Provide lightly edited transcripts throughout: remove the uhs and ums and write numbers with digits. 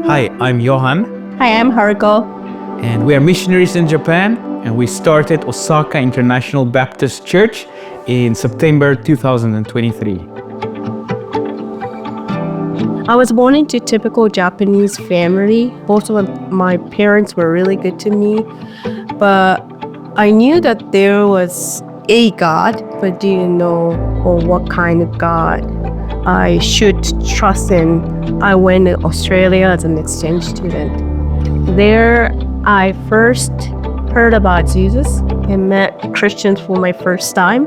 Hi, I'm Johan, Hi, I'm Haruko. and we are missionaries in Japan, and we started Osaka International Baptist Church in September 2023. I was born into typical Japanese family. Both of my parents were really good to me, but I knew that there was a God, but didn't know what kind of God I should trust in. I went to Australia as an exchange student. There, I first heard about Jesus and met Christians for my first time.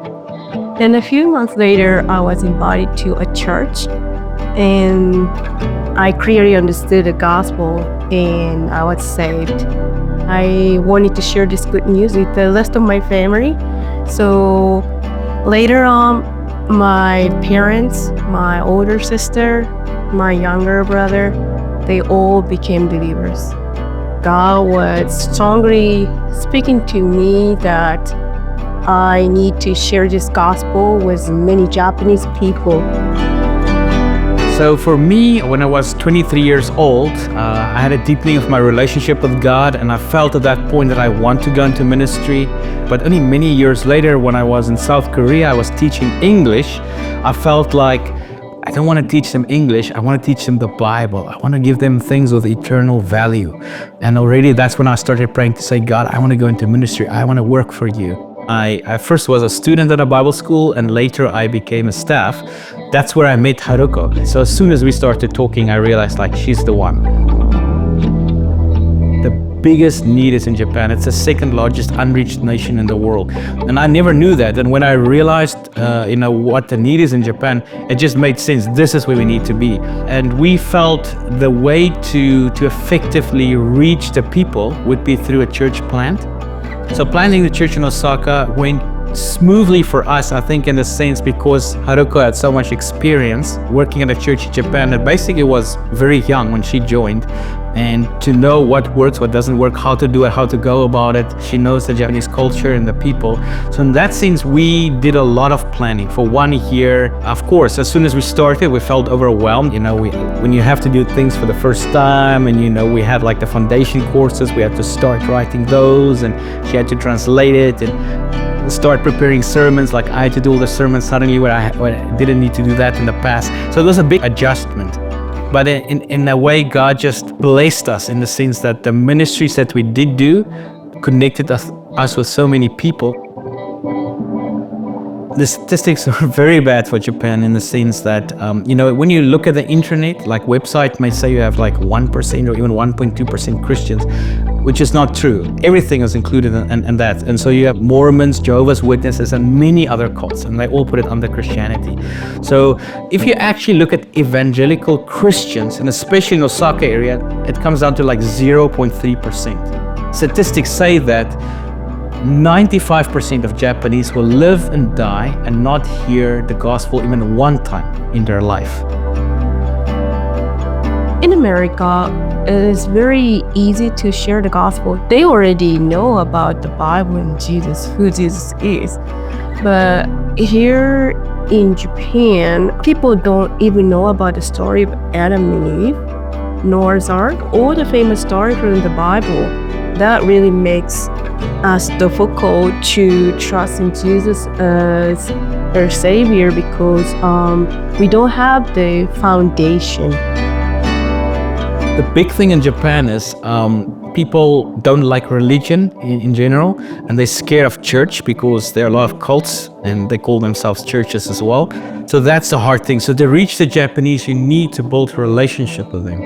Then a few months later, I was invited to a church, and I clearly understood the gospel and I was saved. I wanted to share this good news with the rest of my family. So later on, my parents, my older sister, my younger brother, they all became believers. God was strongly speaking to me that I need to share this gospel with many Japanese people. So for me, when I was 23 years old, I had a deepening of my relationship with God, and I felt at that point that I want to go into ministry. But only many years later, when I was in South Korea, I was teaching English. I felt like I don't want to teach them English, I want to teach them the Bible. I want to give them things with eternal value. And already that's when I started praying to say, God, I want to go into ministry. I want to work for you. I first was a student at a Bible school, and later I became a staff. That's where I met Haruko. So as soon as we started talking, I realized she's the one. The biggest need is in Japan. It's the second largest unreached nation in the world. And I never knew that. And when I realized what the need is in Japan, it just made sense. This is where we need to be. And we felt the way to effectively reach the people would be through a church plant. So planting the church in Osaka went smoothly for us, I think, in a sense, because Haruko had so much experience working at a church in Japan that basically was very young when she joined. And to know what works, what doesn't work, how to do it, how to go about it. She knows the Japanese culture and the people. So in that sense, we did a lot of planning for 1 year. Of course, as soon as we started, we felt overwhelmed. When you have to do things for the first time, and we had the foundation courses, we had to start writing those, and she had to translate it and start preparing sermons. I had to do all the sermons suddenly where I didn't need to do that in the past. So it was a big adjustment. But in a way, God just blessed us in the sense that the ministries that we did do connected us with so many people. The statistics are very bad for Japan in the sense that, when you look at the internet, website may say you have 1% or even 1.2% Christians, which is not true. Everything is included in that. And so you have Mormons, Jehovah's Witnesses, and many other cults, and they all put it under Christianity. So if you actually look at evangelical Christians, and especially in Osaka area, it comes down to 0.3%. Statistics say that 95% of Japanese will live and die and not hear the gospel even one time in their life. In America, it is very easy to share the gospel. They already know about the Bible and Jesus, who Jesus is. But here in Japan, people don't even know about the story of Adam and Eve, Noah's Ark, or the famous story from the Bible. That really makes us difficult to trust in Jesus as our Savior because we don't have the foundation. The big thing in Japan is people don't like religion in general, and they're scared of church because there are a lot of cults and they call themselves churches as well. So that's the hard thing. So to reach the Japanese, you need to build a relationship with them.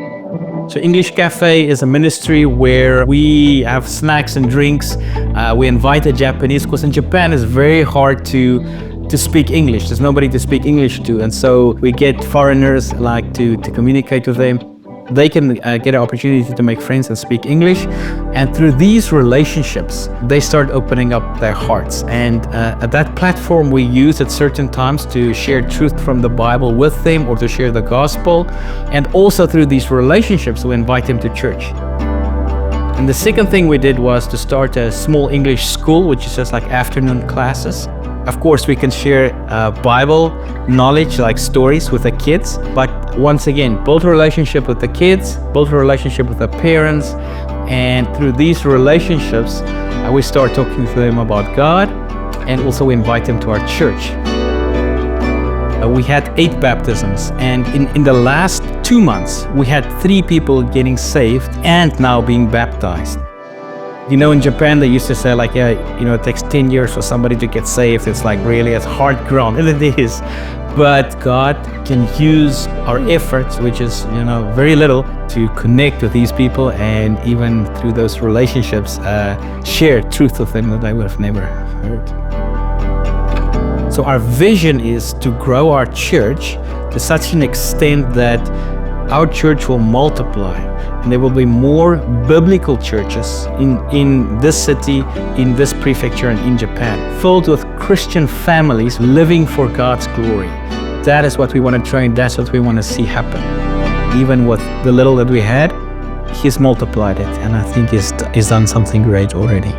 So English Cafe is a ministry where we have snacks and drinks. We invite the Japanese because in Japan it's very hard to speak English. There's nobody to speak English to. And so we get foreigners to communicate with them. They can get an opportunity to make friends and speak English. And through these relationships, they start opening up their hearts. And at that platform we use at certain times to share truth from the Bible with them or to share the gospel. And also through these relationships, we invite them to church. And the second thing we did was to start a small English school, which is just afternoon classes. Of course, we can share Bible knowledge, like stories with the kids, but once again, build a relationship with the kids, build a relationship with the parents, and through these relationships, we start talking to them about God and also invite them to our church. We had 8 baptisms, and in the last 2 months, we had 3 people getting saved and now being baptized. You know, in Japan, they used to say like, yeah, you know, it takes 10 years for somebody to get saved. It's like really, it's hard ground, and it is. But God can use our efforts, which is, you know, very little, to connect with these people, and even through those relationships, share truth with them that I would have never heard. So our vision is to grow our church to such an extent that our church will multiply, and there will be more biblical churches in this city, in this prefecture, and in Japan, filled with Christian families living for God's glory. That is what we want to train. That's what we want to see happen. Even with the little that we had, He's multiplied it, and I think He's done something great already.